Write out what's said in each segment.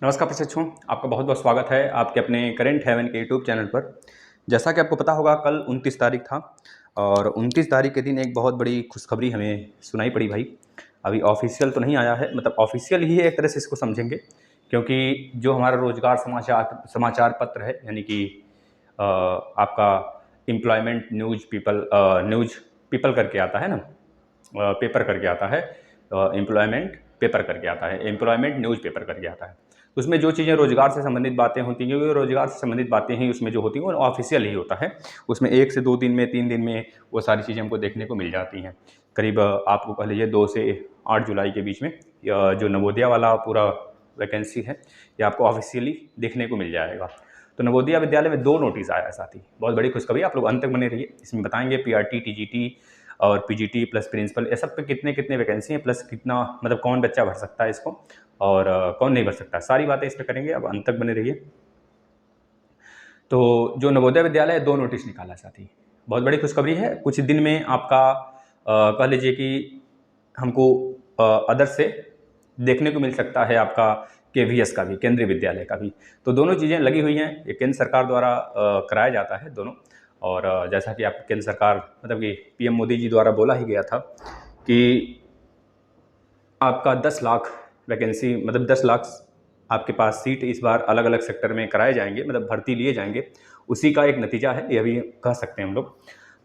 नमस्कार प्रशिक्षुओं, आपका बहुत बहुत स्वागत है आपके अपने करेंट हेवन के यूट्यूब चैनल पर। जैसा कि आपको पता होगा, कल 29 तारीख था और 29 तारीख के दिन एक बहुत बड़ी खुशखबरी हमें सुनाई पड़ी भाई। अभी ऑफिशियल तो नहीं आया है, मतलब ऑफिशियल ही है एक तरह से इसको समझेंगे, क्योंकि जो हमारा रोजगार समाचार पत्र है, यानी कि आपका एम्प्लॉयमेंट न्यूज पीपल करके आता है ना, पेपर करके आता है, एम्प्लॉयमेंट पेपर करके आता है, एम्प्लॉयमेंट न्यूज़ पेपर करके आता है। तो उसमें जो चीज़ें रोजगार से संबंधित बातें होती हैं, क्योंकि रोजगार से संबंधित बातें ही उसमें जो होती हैं वो ऑफिशियल ही होता है। उसमें 1 से 2 दिन में, 3 दिन में वो सारी चीज़ें हमको देखने को मिल जाती हैं। करीब आपको कह लीजिए 2 से 8 जुलाई के बीच में जो नवोदया वाला पूरा वैकेंसी है, ये आपको ऑफिशियली देखने को मिल जाएगा। तो नवोदया विद्यालय में 2 नोटिस आया है साथ ही। बहुत बड़ी खुशखबरी, आप लोग अंत तक बने रहिए, इसमें बताएंगे पीआरटी, टीजीटी और पीजीटी प्लस प्रिंसिपल, ये सब पे कितने कितने वैकेंसी हैं, प्लस कितना मतलब कौन बच्चा भर सकता है इसको और कौन नहीं भर सकता, सारी बातें इस पर करेंगे। अब अंत तक बने रहिए। तो जो नवोदय विद्यालय 2 नोटिस निकाला साथ ही, बहुत बड़ी खुशखबरी है। कुछ दिन में आपका कह लीजिए कि हमको अदर से देखने को मिल सकता है आपका केवीएस का भी, केंद्रीय विद्यालय का भी। तो दोनों चीज़ें लगी हुई हैं, ये केंद्र सरकार द्वारा कराया जाता है दोनों। और जैसा कि आप केंद्र सरकार मतलब कि पीएम मोदी जी द्वारा बोला ही गया था कि आपका 10 लाख वैकेंसी, मतलब 10 लाख आपके पास सीट इस बार अलग अलग सेक्टर में कराए जाएंगे, मतलब भर्ती लिए जाएंगे। उसी का एक नतीजा है, यह भी कह सकते हैं हम लोग।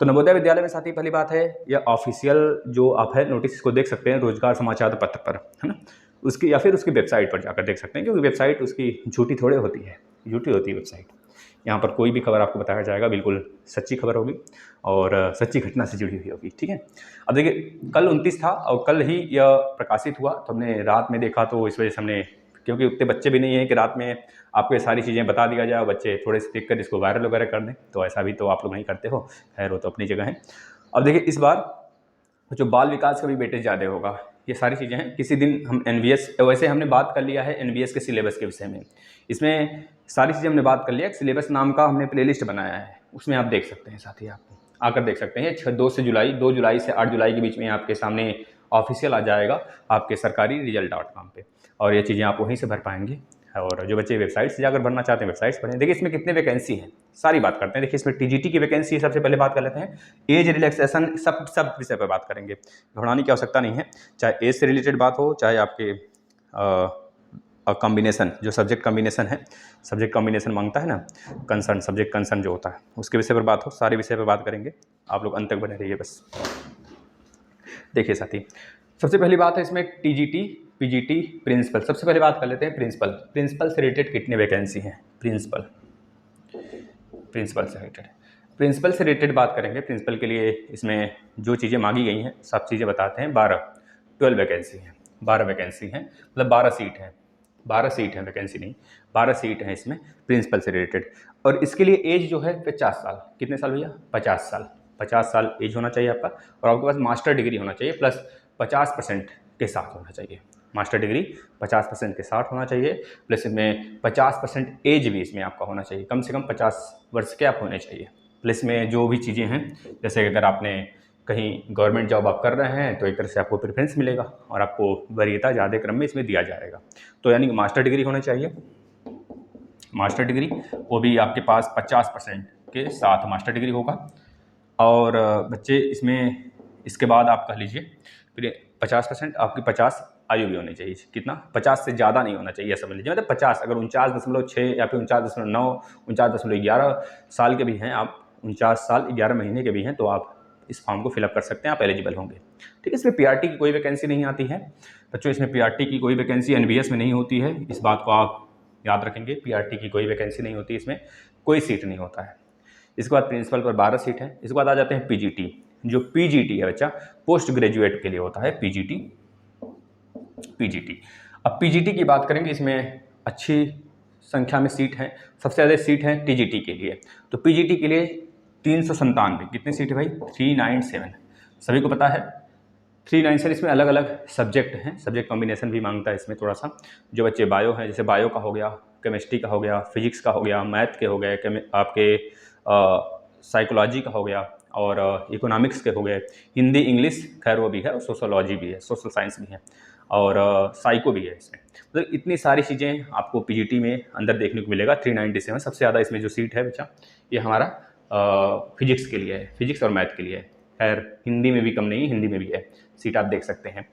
तो नवोदय विद्यालय में साथ ही पहली बात है, यह ऑफिशियल जो आप है नोटिस इसको देख सकते हैं रोजगार समाचार पत्र पर, है ना, उसकी या फिर उसकी वेबसाइट पर जाकर देख सकते हैं, क्योंकि वेबसाइट उसकी झूठी थोड़े होती है, झूठी होती है वेबसाइट। यहाँ पर कोई भी खबर आपको बताया जाएगा बिल्कुल सच्ची खबर होगी और सच्ची घटना से जुड़ी हुई होगी, ठीक है। अब देखिए, कल 29 था और कल ही यह प्रकाशित हुआ, तो हमने रात में देखा, तो इस वजह से हमने, क्योंकि उतने बच्चे भी नहीं हैं कि रात में आपको ये सारी चीज़ें बता दिया जाए, बच्चे थोड़े से देख कर इसको वायरल वगैरह कर दें, तो ऐसा भी तो आप लोग नहीं करते हो, खैर वो तो अपनी जगह है। अब देखिए, इस बार जो बाल विकास का भी वेटेज ज़्यादा होगा, ये सारी चीज़ें हैं। किसी दिन हम एनवीएस, वैसे हमने बात कर लिया है एनवीएस के सिलेबस के विषय में, इसमें सारी चीज़ें हमने बात कर लिया। सिलेबस नाम का हमने प्लेलिस्ट बनाया है, उसमें आप देख सकते हैं, साथ ही आप आकर देख सकते हैं। 2 जुलाई से 8 जुलाई के बीच में आपके सामने ऑफिशियल आ जाएगा आपके सरकारी रिजल्ट.com पे, और ये चीज़ें आप वहीं से भर पाएंगे। और जो बच्चे वेबसाइट से जाकर भरना चाहते हैं वेबसाइट से भरें। देखिए, इसमें कितने वैकेंसी हैं, सारी बात करते हैं। देखिए, इसमें टीजीटी की वैकेंसी सबसे पहले बात कर लेते हैं। एज रिलैक्सेशन, सब विषय पर बात करेंगे, घबराने की आवश्यकता नहीं है। चाहे एज से रिलेटेड बात हो, चाहे आपके कॉम्बिनेशन, जो सब्जेक्ट कॉम्बिनेशन है, सब्जेक्ट कॉम्बिनेशन मांगता है ना, कंसर्न, सब्जेक्ट कंसर्न जो होता है, उसके विषय पर बात हो, सारे विषय पर बात करेंगे। आप लोग अंत तक बने रहिए बस। देखिए साथी, सबसे पहली बात है इसमें टीजीटी, पीजीटी, प्रिंसिपल। सबसे पहले बात कर लेते हैं प्रिंसिपल से रिलेटेड कितने वैकेंसी हैं। प्रिंसिपल से रिलेटेड बात करेंगे। प्रिंसिपल के लिए इसमें जो चीज़ें मांगी गई हैं सब चीज़ें बताते हैं। 12 वैकेंसी हैं, 12 वैकेंसी हैं, मतलब 12 सीट हैं, 12 सीट हैं, वैकेंसी नहीं, 12 सीट हैं इसमें प्रिंसिपल से रिलेटेड। और इसके लिए एज जो है 50 साल, कितने साल भैया, 50 साल, 50 साल एज होना चाहिए आपका, और आपके पास मास्टर डिग्री होना चाहिए, प्लस 50% के साथ होना चाहिए। मास्टर डिग्री 50% के साथ होना चाहिए, प्लस इसमें 50% एज भी इसमें आपका होना चाहिए, कम से कम 50 वर्ष के आप होने चाहिए। प्लस में जो भी चीज़ें हैं, जैसे अगर आपने कहीं गवर्नमेंट जॉब आप कर रहे हैं तो एक तरह से आपको प्रेफरेंस मिलेगा और आपको वरीयता ज़्यादा क्रम में इसमें दिया जाएगा। तो यानी कि मास्टर डिग्री होनी चाहिए, मास्टर डिग्री, वो भी आपके पास 50% के साथ मास्टर डिग्री होगा। और बच्चे इसमें, इसके बाद आप कह लीजिए 50% आपकी 50 आयु भी होनी चाहिए। कितना, 50 से ज़्यादा नहीं होना चाहिए, समझ लीजिए। मतलब 50, अगर 49.6 या फिर 49.9, 49.11 साल के भी हैं आप, 49 साल 11 महीने के भी हैं, तो आप इस फॉर्म को फिलअप कर सकते हैं, आप एलिजिबल होंगे, ठीक है। इसमें पीआरटी की कोई वैकेंसी नहीं आती है बच्चों, इसमें पीआरटी की कोई वैकेंसी एनवीएस में नहीं होती है, इस बात को आप याद रखेंगे। पीआरटी की कोई वैकेंसी नहीं होती, इसमें कोई सीट नहीं होता है। इसके बाद प्रिंसिपल पर 12 सीट है। इसके बाद आ जाते हैं पीजीटी। जो पीजीटी है बच्चा, पोस्ट ग्रेजुएट के लिए होता है पीजीटी। अब पीजीटी की बात करेंगे, इसमें अच्छी संख्या में सीट हैं, सबसे ज़्यादा सीट हैं टीजीटी के लिए। तो पीजीटी के लिए 397, कितनी सीट है भाई, 397, सभी को पता है 397। इसमें अलग अलग सब्जेक्ट हैं, सब्जेक्ट कॉम्बिनेशन भी मांगता है इसमें थोड़ा सा। जो बच्चे बायो हैं, जैसे बायो का हो गया, केमिस्ट्री का हो गया, फिजिक्स का हो गया, मैथ के हो गए, आपके साइकोलॉजी का हो गया, और इकोनॉमिक्स के हो गए, हिंदी इंग्लिश खैर वो भी है, और सोशोलॉजी भी है, सोशल साइंस भी है, और साइको भी है इसमें। मतलब इतनी सारी चीज़ें आपको पीजीटी में अंदर देखने को मिलेगा। 397 सबसे ज़्यादा इसमें जो सीट है बच्चा, ये हमारा फिजिक्स के लिए है, फिजिक्स और मैथ के लिए है। खैर हिंदी में भी कम नहीं, हिंदी में भी है सीट, आप देख सकते हैं।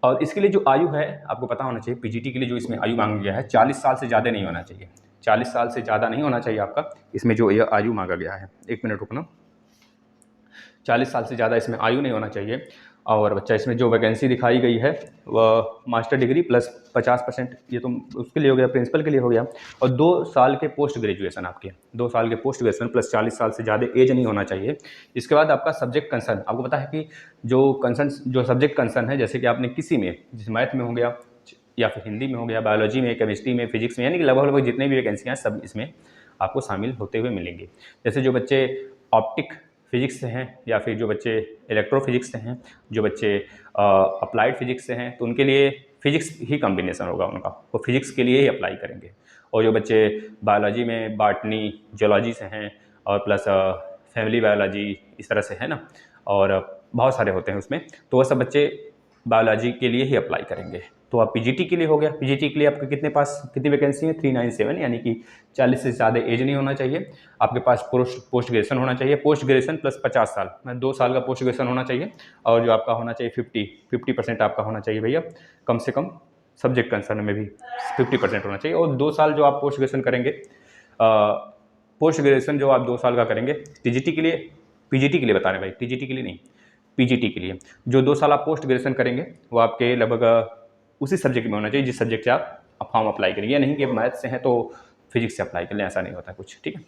और इसके लिए जो आयु है आपको पता होना चाहिए, पीजीटी के लिए जो इसमें आयु मांगा गया है 40 साल से ज़्यादा नहीं होना चाहिए, 40 साल से ज़्यादा नहीं होना चाहिए आपका इसमें जो यह आयु मांगा गया है। एक मिनट रुकना, 40 साल से ज़्यादा इसमें आयु नहीं होना चाहिए। और बच्चा इसमें जो वैकेंसी दिखाई गई है वह मास्टर डिग्री प्लस 50%, ये तो उसके लिए हो गया, प्रिंसिपल के लिए हो गया, और 2 साल के पोस्ट ग्रेजुएशन आपके, 2 साल के पोस्ट ग्रेजुएशन प्लस 40 साल से ज़्यादा एज नहीं होना चाहिए। इसके बाद आपका सब्जेक्ट कंसर्न, आपको पता है कि जो सब्जेक्ट कंसर्न है, जैसे कि आपने किसी में, जैसे मैथ में हो गया या फिर हिंदी में हो गया, बायोलॉजी में, केमिस्ट्री में, फिजिक्स में, यानी कि लगभग जितने भी वैकेंसियाँ हैं सब इसमें आपको शामिल होते हुए मिलेंगे। जैसे जो बच्चे ऑप्टिक फिजिक्स से हैं, या फिर जो बच्चे इलेक्ट्रोफिजिक्स से हैं, जो बच्चे अप्लाइड फिजिक्स से हैं, तो उनके लिए फिजिक्स ही कॉम्बिनेशन होगा उनका, वो फिजिक्स के लिए ही अप्लाई करेंगे। और जो बच्चे बायोलॉजी में बॉटनी जियोलॉजी से हैं और प्लस फैमिली बायोलॉजी इस तरह से है ना, और बहुत सारे होते हैं उसमें, तो वह सब बच्चे बायोलॉजी के लिए ही अप्लाई करेंगे। तो आप पीजीटी के लिए हो गया, पीजीटी के लिए आपके कितनी वैकेंसी है 397, यानी कि 40 से ज़्यादा एज नहीं होना चाहिए, आपके पास पोस्ट ग्रेजुएशन होना चाहिए, पोस्ट ग्रेजुएशन प्लस 50 साल, मैं 2 साल का पोस्ट ग्रेजुएशन होना चाहिए, और जो आपका होना चाहिए 50% आपका होना चाहिए भैया, कम से कम सब्जेक्ट कंसर्न में भी 50% होना चाहिए। और 2 साल जो आप पोस्ट ग्रेजुएशन करेंगे, पोस्ट ग्रेजुएशन जो आप 2 साल का करेंगे टीजीटी के लिए, पीजीटी के लिए बता रहे हैं भाई, टीजीटी के लिए नहीं, पीजीटी के लिए जो 2 साल आप पोस्ट ग्रेजुएशन करेंगे वो आपके लगभग उसी सब्जेक्ट में होना चाहिए जिस सब्जेक्ट से आप फॉर्म अप्लाई करेंगे, नहीं कि मैथ से हैं तो फिजिक्स से अप्लाई कर लें, ऐसा नहीं होता कुछ, ठीक है।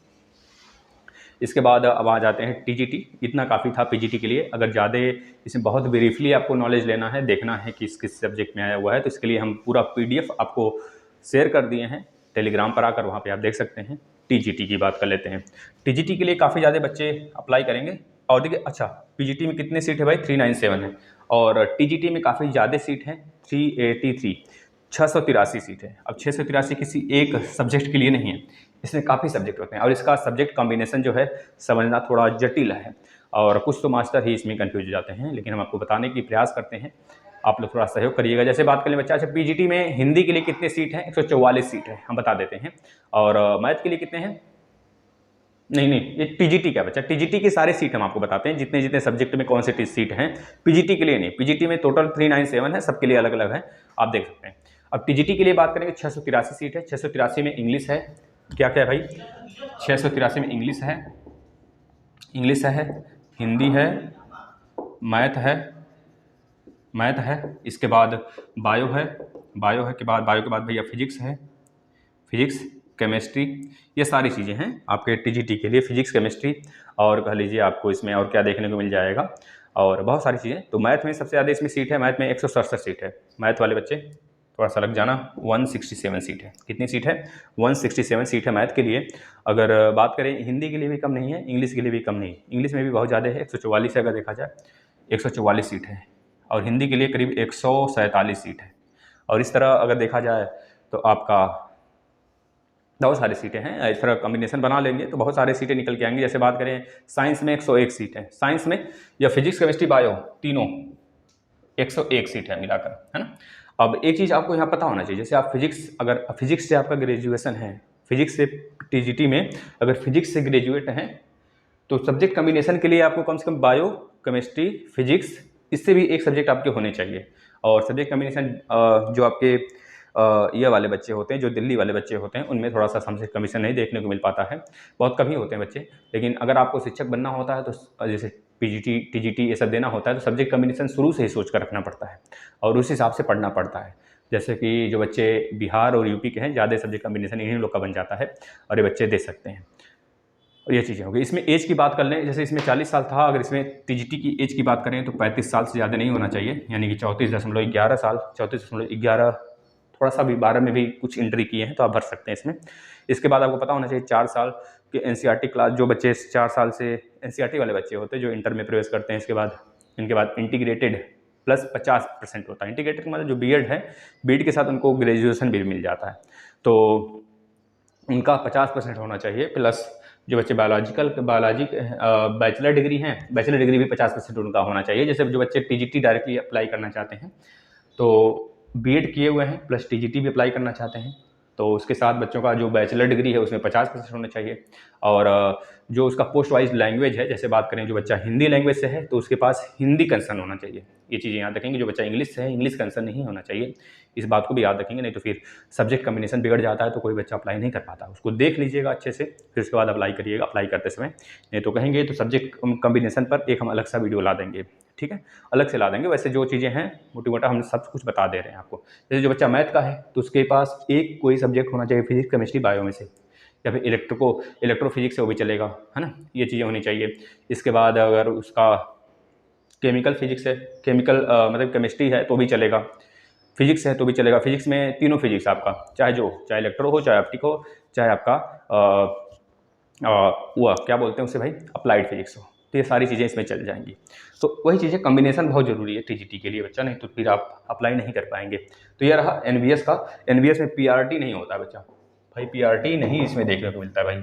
इसके बाद अब आ जाते हैं टीजीटी, इतना काफ़ी था पीजीटी के लिए। अगर ज़्यादा इसमें बहुत ब्रीफली आपको नॉलेज लेना है, देखना है कि किस सब्जेक्ट में आया हुआ है, तो इसके लिए हम पूरा पीडीएफ आपको शेयर कर दिए हैं टेलीग्राम पर आकर, वहाँ पे आप देख सकते हैं। टीजीटी की बात कर लेते हैं। टीजीटी के लिए काफ़ी ज़्यादा बच्चे अप्लाई करेंगे। और देखिए, अच्छा पीजीटी में कितने सीट है भाई, 397 है, और टीजीटी में काफ़ी ज़्यादा सीट है, 383, 683 सीट है। अब 683 किसी एक सब्जेक्ट के लिए नहीं है, इसमें काफ़ी सब्जेक्ट होते हैं, और इसका सब्जेक्ट कॉम्बिनेशन जो है समझना थोड़ा जटिल है, और कुछ तो मास्टर ही इसमें कंफ्यूज हो जाते हैं, लेकिन हम आपको बताने की प्रयास करते हैं, आप लोग थोड़ा सहयोग करिएगा। जैसे बात करें बच्चा, अच्छा पीजीटी में हिंदी के लिए कितने सीट हैं, 144 सीट है, हम बता देते हैं। और मैथ के लिए कितने हैं, नहीं, ये टीजीटी का बच्चा, टीजीटी की सारे सीट हम आपको बताते हैं, जितने जितने सब्जेक्ट में कौन से सीट हैं, पीजीटी के लिए नहीं। पीजीटी में टोटल 397 है, सबके लिए अलग अलग है, आप देख सकते हैं। अब टीजीटी के लिए बात करेंगे, 683 सीट है। 683 में इंग्लिश है, क्या क्या है भाई, 683 में इंग्लिश है, हिंदी है, मैथ है, इसके बाद बायो है के बाद भैया फिजिक्स है, फिजिक्स केमिस्ट्री, ये सारी चीज़ें हैं आपके टीजीटी के लिए, फिजिक्स केमिस्ट्री, और कह लीजिए आपको इसमें और क्या देखने को मिल जाएगा, और बहुत सारी चीज़ें। तो मैथ में सबसे ज़्यादा इसमें सीट है, मैथ में 167 सीट है। मैथ वाले बच्चे थोड़ा सा लग जाना, 167 सीट है। कितनी सीट है, 167 सीट है मैथ के लिए। अगर बात करें हिंदी के लिए भी कम नहीं है, इंग्लिश के लिए भी कम नहीं है, इंग्लिश में भी बहुत ज़्यादा है, 144 है, अगर देखा जाए 144 सीट है, और हिंदी के लिए करीब 147 सीट है। और इस तरह अगर देखा जाए तो आपका बहुत सारी सीटें हैं, इस तरह कॉम्बिनेशन बना लेंगे तो बहुत सारी सीटें निकल के आएंगी। जैसे बात करें साइंस में 101 सीट है, साइंस में या फिजिक्स केमिस्ट्री बायो तीनों 101 सीट है मिलाकर, है ना। अब एक चीज़ आपको यहाँ पता होना चाहिए, जैसे आप अगर फिजिक्स से आपका ग्रेजुएशन है, फिजिक्स से टीजीटी में अगर फिजिक्स से ग्रेजुएट हैं, तो सब्जेक्ट कॉम्बिनेशन के लिए आपको कम से कम बायो, केमिस्ट्री, फिजिक्स, इससे भी एक सब्जेक्ट आपके होने चाहिए। और सब्जेक्ट कॉम्बिनेशन जो आपके ये वाले बच्चे होते हैं, जो दिल्ली वाले बच्चे होते हैं, उनमें थोड़ा सा सब्जेक्ट कॉम्बिनेशन नहीं देखने को मिल पाता है, बहुत कम ही होते हैं बच्चे। लेकिन अगर आपको शिक्षक बनना होता है, तो जैसे पीजीटी, टीजीटी ये सब देना होता है, तो सब्जेक्ट कॉम्बिनेशन शुरू से ही सोच कर रखना पड़ता है, और उस हिसाब से पढ़ना पड़ता है। जैसे कि जो बच्चे बिहार और यूपी के हैं, ज़्यादा सब्जेक्ट कॉम्बिनेशन इन्हीं लोग का बन जाता है, और ये बच्चे दे सकते हैं। और ये चीज़ें होगी। इसमें एज की बात कर लें, जैसे इसमें 40 साल था, अगर इसमें टीजीटी की एज की बात करें तो 35 साल से ज़्यादा नहीं होना चाहिए, यानी कि 34.11 साल, 34.11, थोड़ा सा भी 12 में भी कुछ एंट्री किए हैं तो आप भर सकते हैं इसमें। इसके बाद आपको पता होना चाहिए 4 साल के एनसीईआरटी क्लास, जो बच्चे 4 साल से एनसीईआरटी वाले बच्चे होते हैं जो इंटर में प्रवेश करते हैं, इनके बाद इंटीग्रेटेड प्लस 50% होता है। इंटीग्रेटेड मतलब जो बीएड है, बीएड के साथ उनको ग्रेजुएशन भी मिल जाता है, तो उनका 50% होना चाहिए, प्लस जो बच्चे बायोलॉजी बैचलर डिग्री हैं, बैचलर डिग्री भी 50% उनका होना चाहिए। जैसे जो बच्चे टीजीटी डायरेक्टली अप्लाई करना चाहते हैं, तो बीएड किए हुए हैं प्लस टीजीटी भी अप्लाई करना चाहते हैं, तो उसके साथ बच्चों का जो बैचलर डिग्री है उसमें 50% होना चाहिए। और जो उसका पोस्ट वाइज लैंग्वेज है, जैसे बात करें जो बच्चा हिंदी लैंग्वेज से है तो उसके पास हिंदी कंसर्न होना चाहिए। ये चीज़ें याद रखेंगे। जो बच्चा इंग्लिश से है, इंग्लिश कंसर्न नहीं होना चाहिए, इस बात को भी याद रखेंगे, नहीं तो फिर सब्जेक्ट कम्बिनेशन बिगड़ जाता है तो कोई बच्चा अप्लाई नहीं कर पाता। उसको देख लीजिएगा अच्छे से, फिर उसके बाद अप्लाई करिएगा अप्लाई करते समय। नहीं तो कहेंगे तो सब्जेक्ट कम्बिनेशन पर एक हम अलग सा वीडियो ला देंगे, ठीक है, अलग से ला देंगे। वैसे जो चीज़ें हैं मोटी मोटा हम सब कुछ बता दे रहे हैं आपको। जैसे जो बच्चा मैथ का है तो उसके पास एक कोई सब्जेक्ट होना चाहिए, फिजिक्स केमिस्ट्री बायो में से, या फिर इलेक्ट्रोफिजिक्स है वो भी चलेगा, है ना, ये चीज़ें होनी चाहिए। इसके बाद अगर उसका केमिकल फिजिक्स है, मतलब केमिस्ट्री है तो भी चलेगा, फिजिक्स है तो भी चलेगा। फिजिक्स में तीनों फिजिक्स आपका, चाहे इलेक्ट्रो हो, चाहे ऑप्टिक हो, चाहे आपका वो क्या बोलते हैं उसे भाई, अप्लाइड फिजिक्स हो, तो ये सारी चीज़ें इसमें चल जाएंगी। तो वही चीज़ें कम्बिनेशन बहुत ज़रूरी है टीजीटी के लिए बच्चा, नहीं तो फिर आप अप्लाई नहीं कर पाएंगे। तो ये रहा एनवीएस का। एनवीएस में पीआरटी नहीं होता बच्चा, भाई पीआरटी नहीं इसमें देखने को मिलता है भाई,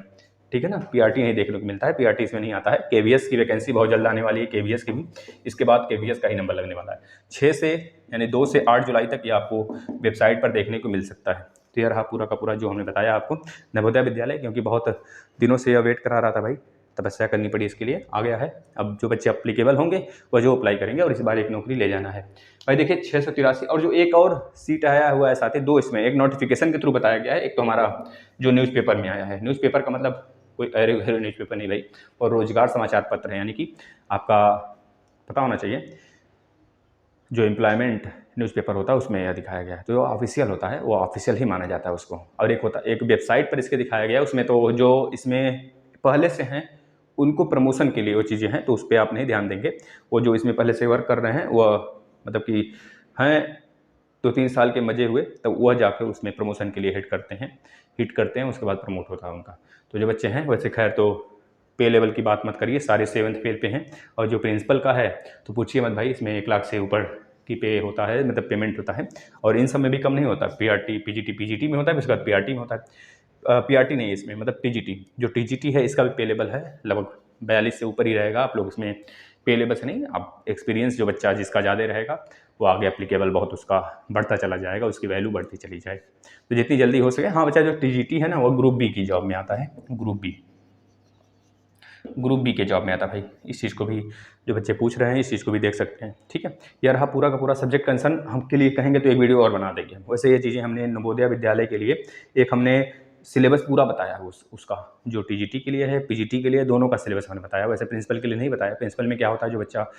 ठीक है ना, पीआरटी नहीं देखने को मिलता है, पीआरटी इसमें नहीं आता है। केवीएस की वैकेंसी बहुत जल्द आने वाली है, केवीएस की भी, इसके बाद केवीएस का ही नंबर लगने वाला है 6 से यानी 2 से 8 जुलाई तक ये आपको वेबसाइट पर देखने को मिल सकता है। तो ये रहा पूरा का पूरा जो हमने बताया आपको नवोदय विद्यालय, क्योंकि बहुत दिनों से यह वेट करा रहा था भाई, तपस्या करनी पड़ी इसके लिए, आ गया है। अब जो बच्चे अप्लीकेबल होंगे वह जो अप्लाई करेंगे और इस बार एक नौकरी ले जाना है भाई। देखिए 683, और जो एक और सीट आया हुआ है साथ ही, 2 इसमें, एक नोटिफिकेशन के थ्रू बताया गया है, एक तो हमारा जो न्यूज़पेपर में आया है। न्यूज़पेपर का मतलब कोई अरे न्यूज़पेपर नहीं भाई, और रोजगार समाचार पत्र है, यानी कि आपका पता होना चाहिए जो एम्प्लॉयमेंट न्यूज़पेपर होता है उसमें यह दिखाया गया है, तो जो ऑफिशियल होता है वो ऑफिशियल ही माना जाता है उसको। और एक वेबसाइट पर इसके दिखाया गया है, उसमें तो जो इसमें पहले से हैं उनको प्रमोशन के लिए वो चीज़ें हैं, तो उस पर आप नहीं ध्यान देंगे। वो जो इसमें पहले से वर्क कर रहे हैं वह मतलब कि हैं 2-3 साल के मजे हुए, तब वह जाकर उसमें प्रमोशन के लिए हिट करते हैं, उसके बाद प्रमोट होता है उनका। तो जो बच्चे हैं वैसे खैर तो पे लेवल की बात मत करिए, सारे 7th फेल पे हैं। और जो प्रिंसिपल का है तो पूछिए मत भाई, इसमें 1 लाख से ऊपर की पे होता है, मतलब पेमेंट होता है। और इन सब में भी कम नहीं होता, पीआरटी पीजीटी में होता है, उसके बाद पीआरटी में होता है। पीआरटी नहीं इसमें, मतलब टीजीटी, जो टीजीटी है इसका भी पे लेवल है लगभग 42 से ऊपर ही रहेगा। आप लोग इसमें पे लेवल से नहीं, आप एक्सपीरियंस जो बच्चा जिसका ज़्यादा रहेगा वो आगे एप्लीकेबल बहुत उसका बढ़ता चला जाएगा, उसकी वैल्यू बढ़ती चली जाएगी। तो जितनी जल्दी हो सके। हाँ बच्चा जो टीजीटी है ना वो ग्रुप बी की जॉब में आता है, ग्रुप बी के जॉब में आता है भाई। इस चीज़ को भी जो बच्चे पूछ रहे हैं इस चीज़ को भी देख सकते हैं, ठीक है। यह रहा पूरा का पूरा सब्जेक्ट कंसर्न। हम के लिए कहेंगे तो एक वीडियो और बना देंगे। वैसे ये चीज़ें हमने नवोदय विद्यालय के लिए एक हमने सिलेबस पूरा बताया है उसका, जो टीजीटी के लिए है पीजीटी के लिए, दोनों का सिलेबस हमने बताया। वैसे प्रिंसिपल के लिए नहीं बताया। प्रिंसिपल में क्या होता है, जो बच्चा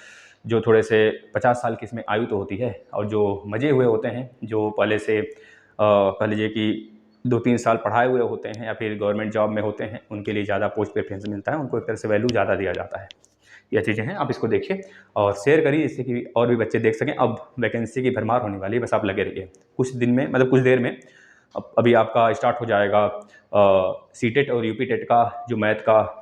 जो थोड़े से 50 साल की इसमें आयु तो होती है, और जो मजे हुए होते हैं, जो पहले से कह लीजिए कि 2-3 साल पढ़ाए हुए होते हैं या फिर गवर्नमेंट जॉब में होते हैं, उनके लिए ज़्यादा पोस्ट प्रेफरेंस मिलता है, उनको एक तरह से वैल्यू ज़्यादा दिया जाता है। यह चीज़ें हैं, आप इसको देखिए और शेयर करिए जिससे कि और भी बच्चे देख सकें। अब वैकेंसी की भरमार होने वाली है, बस आप लगे रहिए। कुछ दिन में, मतलब कुछ देर में अभी आपका स्टार्ट हो जाएगा सीटेट और यूपी टेट का जो मैथ का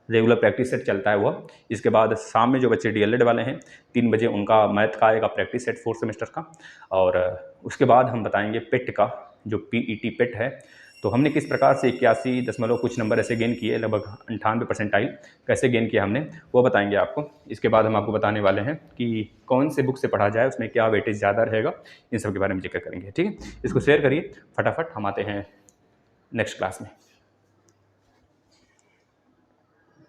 रेगुलर प्रैक्टिस सेट चलता है वह। इसके बाद शाम में जो बच्चे डीएलएड वाले हैं 3 बजे उनका मैथ का आएगा प्रैक्टिस सेट 4th सेमेस्टर का। और उसके बाद हम बताएंगे पेट का, जो पीईटी पेट है, तो हमने किस प्रकार से 81 दशमलव कुछ नंबर ऐसे गेन किए, लगभग 98 परसेंटाइल कैसे गेन किया हमने, वो बताएंगे आपको। इसके बाद हम आपको बताने वाले हैं कि कौन से बुक से पढ़ा जाए, उसमें क्या वेटेज ज़्यादा रहेगा, इन सब के बारे में जिक्र करेंगे, ठीक है। इसको शेयर करिए फटाफट। हम आते हैं नेक्स्ट क्लास में।